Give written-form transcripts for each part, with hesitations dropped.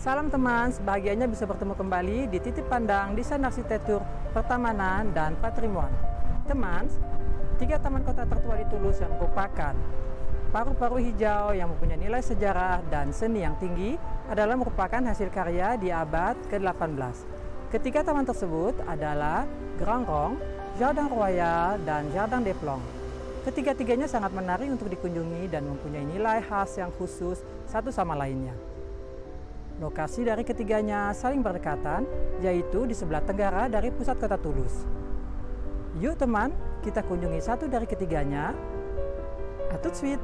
Salam teman, sebahagianya bisa bertemu kembali di Titip Pandang Desain Arsitektur, Pertamanan, dan Patrimoine. Teman, 3 taman kota tertua di Toulouse yang merupakan paru-paru hijau yang mempunyai nilai sejarah dan seni yang tinggi adalah merupakan hasil karya di abad ke-18. Ketiga taman tersebut adalah Grand Rond, Jardin Royal, dan Jardin des Plantes. Ketiga-tiganya sangat menarik untuk dikunjungi dan mempunyai nilai khas yang khusus satu sama lainnya. Lokasi dari ketiganya saling berdekatan, yaitu di sebelah tenggara dari pusat kota Toulouse. Yuk teman, kita kunjungi satu dari ketiganya. À tout de suite.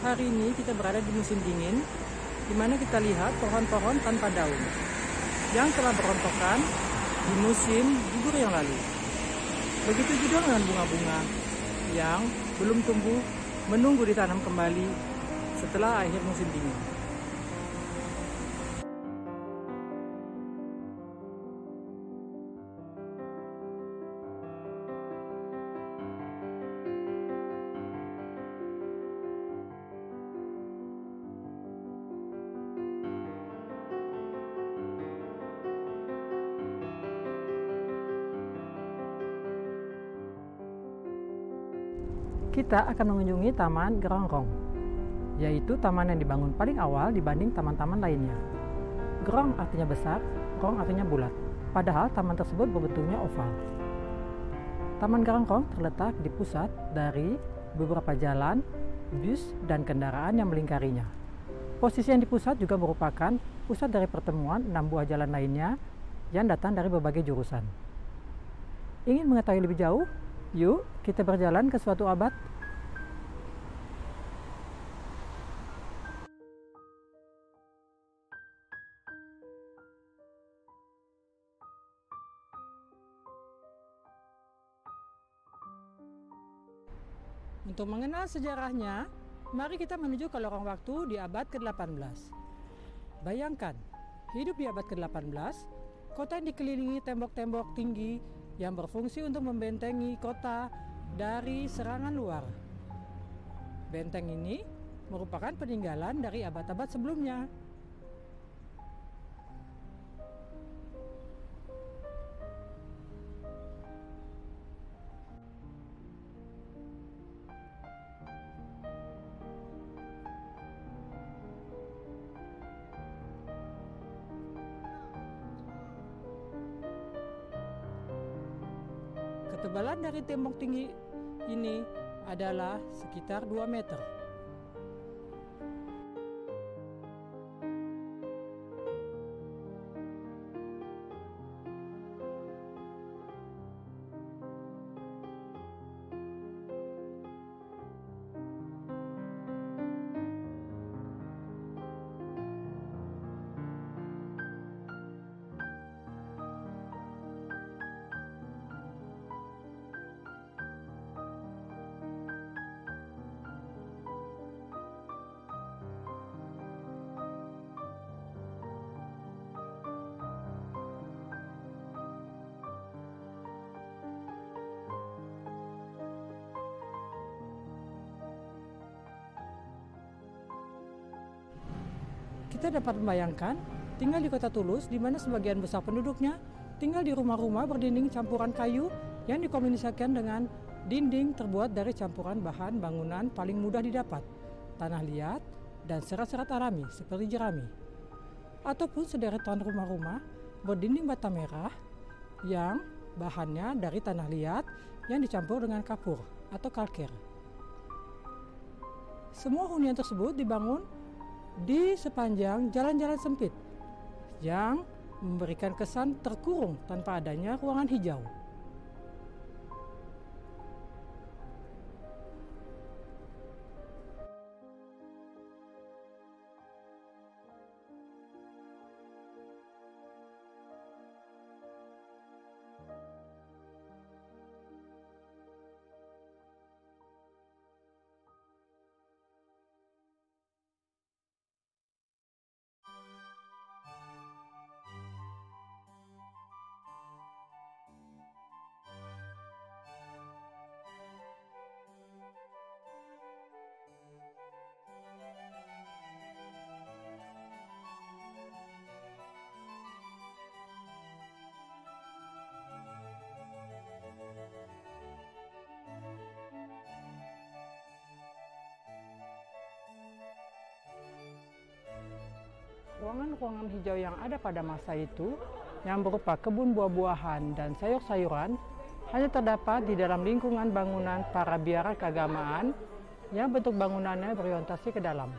Hari ini kita berada di musim dingin, di mana kita lihat pohon-pohon tanpa daun yang telah berontokan di musim gugur yang lalu. Begitu juga dengan bunga-bunga yang belum tumbuh, menunggu ditanam kembali setelah akhir musim dingin. Kita akan mengunjungi Taman Grand Rond, yaitu taman yang dibangun paling awal dibanding taman-taman lainnya. Grand artinya besar, Rond artinya bulat, padahal taman tersebut berbentuknya oval. Taman Grand Rond terletak di pusat dari beberapa jalan, bus, dan kendaraan yang melingkarinya. Posisi yang di pusat juga merupakan pusat dari pertemuan 6 buah jalan lainnya yang datang dari berbagai jurusan. Ingin mengetahui lebih jauh? Yuk, kita berjalan ke suatu abad. Untuk mengenal sejarahnya, mari kita menuju ke lorong waktu di abad ke-18. Bayangkan, hidup di abad ke-18, kota yang dikelilingi tembok-tembok tinggi yang berfungsi untuk membentengi kota dari serangan luar. Benteng ini merupakan peninggalan dari abad-abad sebelumnya. Ketebalan dari tembok tinggi ini adalah sekitar 2 meter. Kita dapat membayangkan tinggal di kota Toulouse, di mana sebagian besar penduduknya tinggal di rumah-rumah berdinding campuran kayu yang dikombinasikan dengan dinding terbuat dari campuran bahan bangunan paling mudah didapat, tanah liat dan serat-serat alami seperti jerami. Ataupun sederetan rumah-rumah berdinding bata merah yang bahannya dari tanah liat yang dicampur dengan kapur atau kalker. Semua hunian tersebut dibangun di sepanjang jalan-jalan sempit yang memberikan kesan terkurung tanpa adanya ruangan hijau. Ruangan-ruangan hijau yang ada pada masa itu, yang berupa kebun buah-buahan dan sayur-sayuran, hanya terdapat di dalam lingkungan bangunan para biara keagamaan yang bentuk bangunannya berorientasi ke dalam.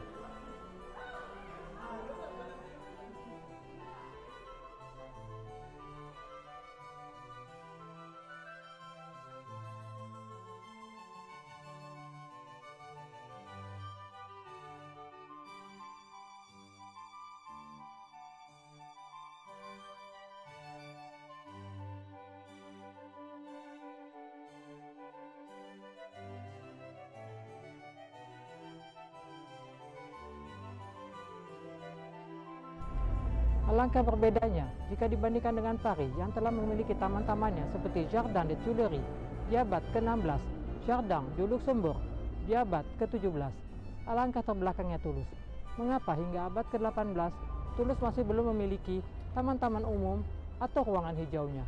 Alangkah berbedanya jika dibandingkan dengan Paris yang telah memiliki taman-tamannya seperti Jardin des Tuileries di abad ke-16, Jardin du Luxembourg di abad ke-17. Alangkah terbelakangnya Toulouse. Mengapa hingga abad ke-18 Toulouse masih belum memiliki taman-taman umum atau ruangan hijaunya?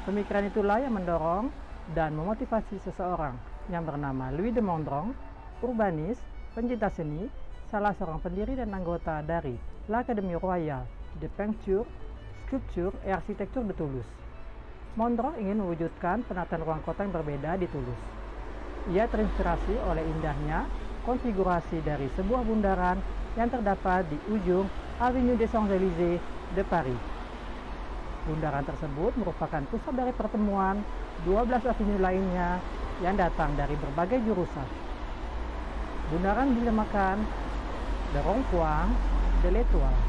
Pemikiran itulah yang mendorong dan memotivasi seseorang yang bernama Louis de Mondron, urbanis, pencinta seni, salah seorang pendiri dan anggota dari l'Académie Royale de Peinture, Sculpture et Architecture de Toulouse. Mondron ingin mewujudkan penataan ruang kota yang berbeda di Toulouse. Ia terinspirasi oleh indahnya konfigurasi dari sebuah bundaran yang terdapat di ujung Avenue des Champs-Élysées de Paris. Bundaran tersebut merupakan pusat dari pertemuan 12 avenue lainnya yang datang dari berbagai jurusan. Bundaran dinamakan Le Rond-Point de l'Étoile.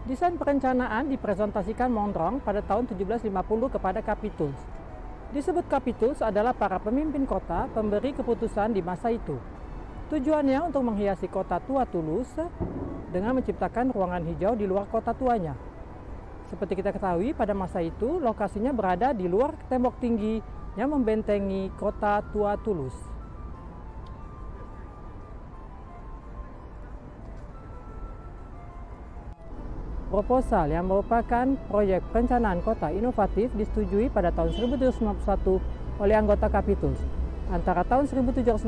Desain perencanaan dipresentasikan Mondron pada tahun 1750 kepada Capitouls. Disebut Capitouls adalah para pemimpin kota pemberi keputusan di masa itu. Tujuannya untuk menghiasi kota tua Toulouse dengan menciptakan ruangan hijau di luar kota tuanya. Seperti kita ketahui, pada masa itu lokasinya berada di luar tembok tinggi yang membentengi kota tua Toulouse. Proposal yang merupakan proyek perencanaan kota inovatif disetujui pada tahun 1791 oleh anggota Capitouls. Antara tahun 1751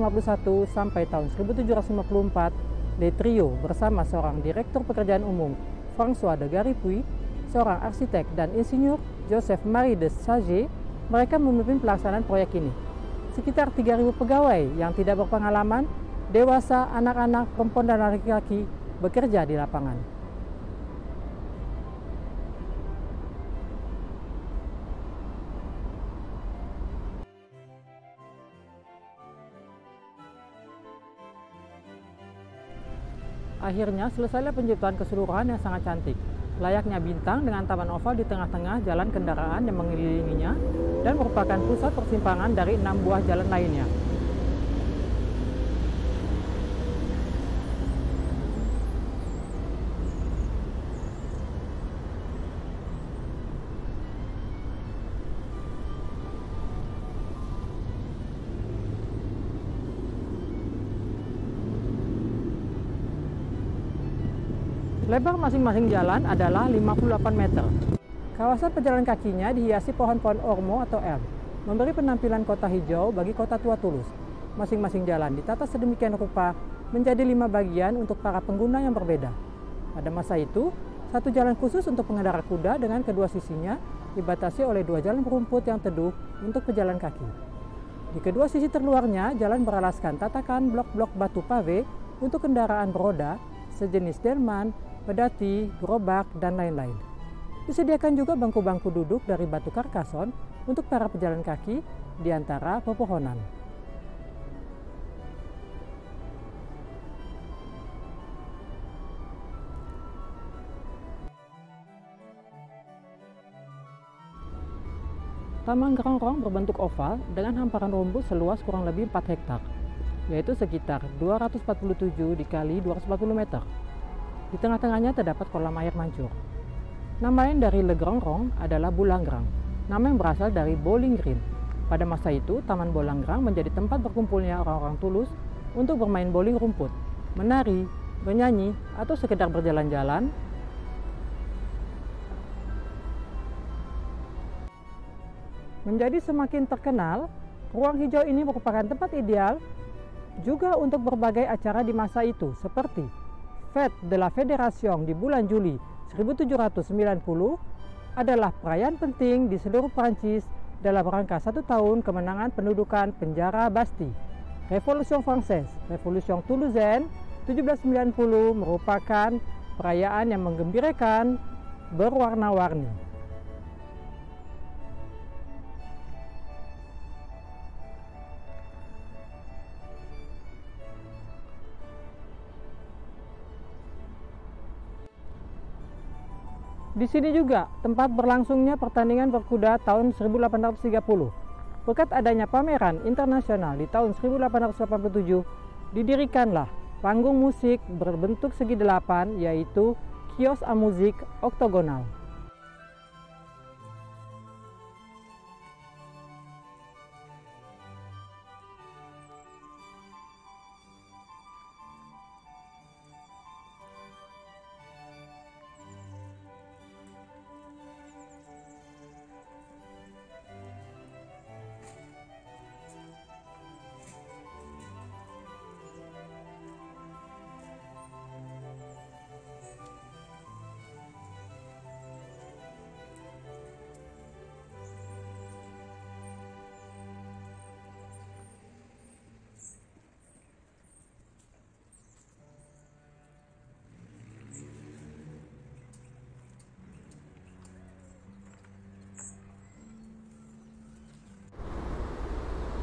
sampai tahun 1754, Le Trio bersama seorang direktur pekerjaan umum, François de Garipuy, seorang arsitek dan insinyur, Joseph-Marie de Saget, mereka memimpin pelaksanaan proyek ini. Sekitar 3.000 pegawai yang tidak berpengalaman, dewasa, anak-anak, perempuan dan laki-laki bekerja di lapangan. Akhirnya selesailah penciptaan keseluruhan yang sangat cantik, layaknya bintang dengan taman oval di tengah-tengah jalan kendaraan yang mengelilinginya dan merupakan pusat persimpangan dari 6 buah jalan lainnya. Lebar masing-masing jalan adalah 58 meter. Kawasan pejalan kakinya dihiasi pohon-pohon ormo atau elm, memberi penampilan kota hijau bagi kota tua Toulouse. Masing-masing jalan ditata sedemikian rupa menjadi 5 bagian untuk para pengguna yang berbeda. Pada masa itu, satu jalan khusus untuk pengendara kuda dengan kedua sisinya dibatasi oleh 2 jalan berumput yang teduh untuk pejalan kaki. Di kedua sisi terluarnya, jalan beralaskan tatakan blok-blok batu pave untuk kendaraan beroda, sejenis delman, pedati, gerobak, dan lain-lain. Disediakan juga bangku-bangku duduk dari batu karkason untuk para pejalan kaki di antara pepohonan. Taman Grand-Rond berbentuk oval dengan hamparan rumput seluas kurang lebih 4 hektar, yaitu sekitar 247 dikali 240 meter. Di tengah-tengahnya terdapat kolam air mancur. Nama lain dari Le Grand-Rond adalah Boulanggrand, nama yang berasal dari bowling green. Pada masa itu, Taman Boulanggrand menjadi tempat berkumpulnya orang-orang Toulouse untuk bermain bowling rumput. menari, bernyanyi, atau sekedar berjalan-jalan, menjadi semakin terkenal. Ruang hijau ini merupakan tempat ideal juga untuk berbagai acara di masa itu, seperti Fête de la Fédération di bulan Juli 1790 adalah perayaan penting di seluruh Prancis dalam rangka 1 tahun kemenangan pendudukan penjara Bastille. Revolution Française, Revolution Toulousaine 1790 merupakan perayaan yang menggembirakan berwarna-warni. Di sini juga tempat berlangsungnya pertandingan berkuda tahun 1830. Berkat adanya pameran internasional di tahun 1887, didirikanlah panggung musik berbentuk segi 8, yaitu Kios à Musique Octogonal.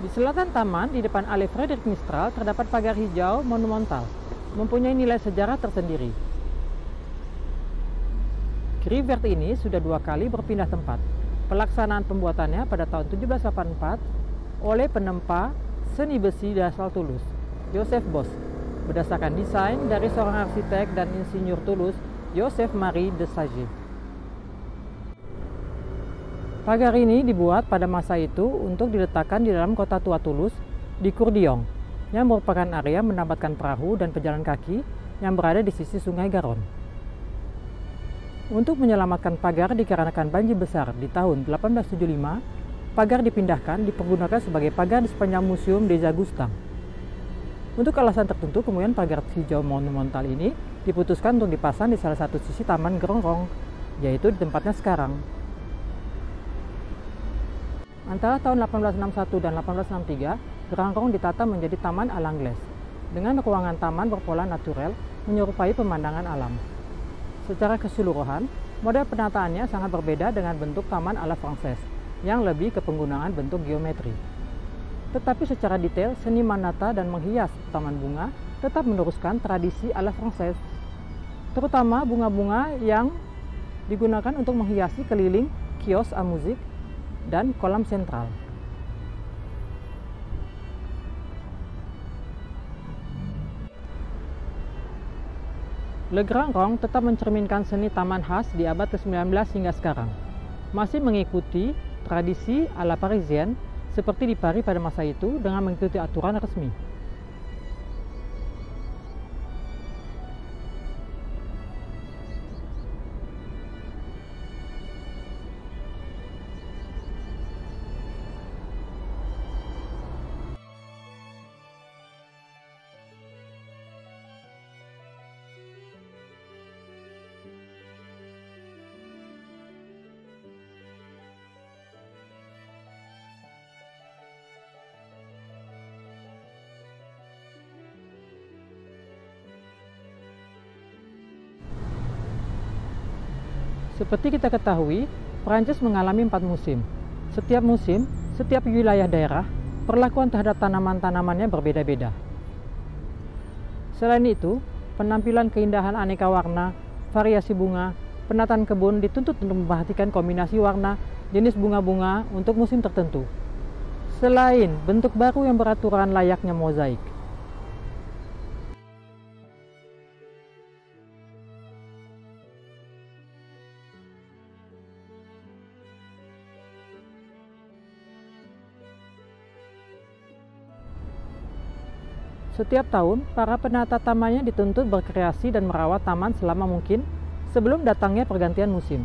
Di selatan taman, di depan Ale Frederick Mistral, terdapat pagar hijau monumental, mempunyai nilai sejarah tersendiri. Gris Vert ini sudah 2 kali berpindah tempat. Pelaksanaan pembuatannya pada tahun 1784 oleh penempa seni besi asal Toulouse, Joseph Bos, berdasarkan desain dari seorang arsitek dan insinyur Toulouse, Joseph Marie de Saget. Pagar ini dibuat pada masa itu untuk diletakkan di dalam kota tua Toulouse di Courdion, yang merupakan area menempatkan perahu dan pejalan kaki yang berada di sisi sungai Garonne. Untuk menyelamatkan pagar dikarenakan banjir besar di tahun 1875, pagar dipindahkan dipergunakan sebagai pagar di sepanjang Museum des Augustins. Untuk alasan tertentu, kemudian pagar hijau monumental ini diputuskan untuk dipasang di salah satu sisi Taman Grand Rond, yaitu di tempatnya sekarang. Antara tahun 1861 dan 1863, Grand Rond ditata menjadi taman à l'anglaise, dengan ruangan taman berpola naturel menyerupai pemandangan alam. Secara keseluruhan, model penataannya sangat berbeda dengan bentuk taman à la française, yang lebih ke penggunaan bentuk geometri. Tetapi secara detail, seni menata dan menghias taman bunga tetap meneruskan tradisi à la française, terutama bunga-bunga yang digunakan untuk menghiasi keliling kios à musique dan kolam sentral. Le Grand Rond tetap mencerminkan seni taman khas di abad ke-19 hingga sekarang. Masih mengikuti tradisi à la parisienne seperti di Paris pada masa itu dengan mengikuti aturan resmi. Seperti kita ketahui, Prancis mengalami 4 musim. Setiap musim, setiap wilayah daerah, perlakuan terhadap tanaman-tanamannya berbeda-beda. Selain itu, penampilan keindahan aneka warna, variasi bunga, penataan kebun dituntut untuk memperhatikan kombinasi warna, jenis bunga-bunga untuk musim tertentu. Selain bentuk baru yang beraturan layaknya mozaik. Setiap tahun, para penata tamannya dituntut berkreasi dan merawat taman selama mungkin sebelum datangnya pergantian musim.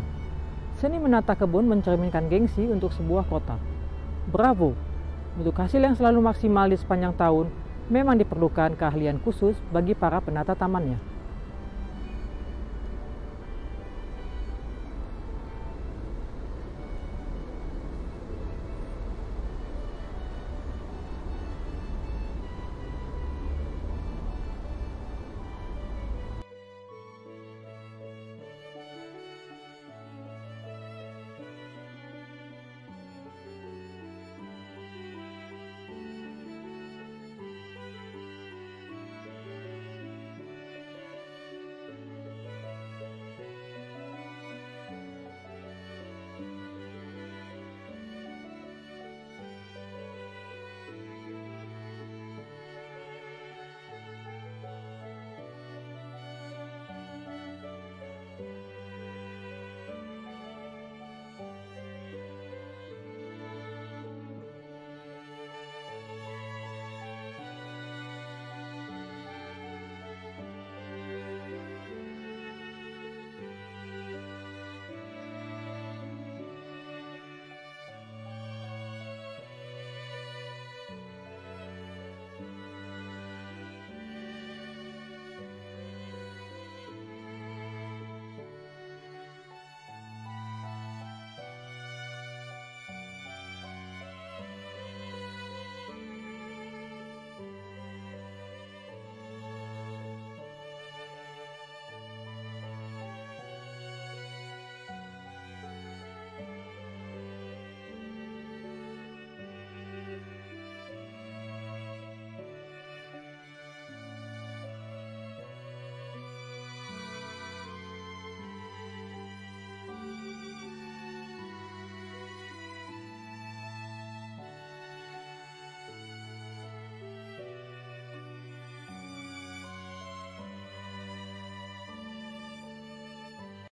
Seni menata kebun mencerminkan gengsi untuk sebuah kota. Bravo! Untuk hasil yang selalu maksimal di sepanjang tahun, memang diperlukan keahlian khusus bagi para penata tamannya.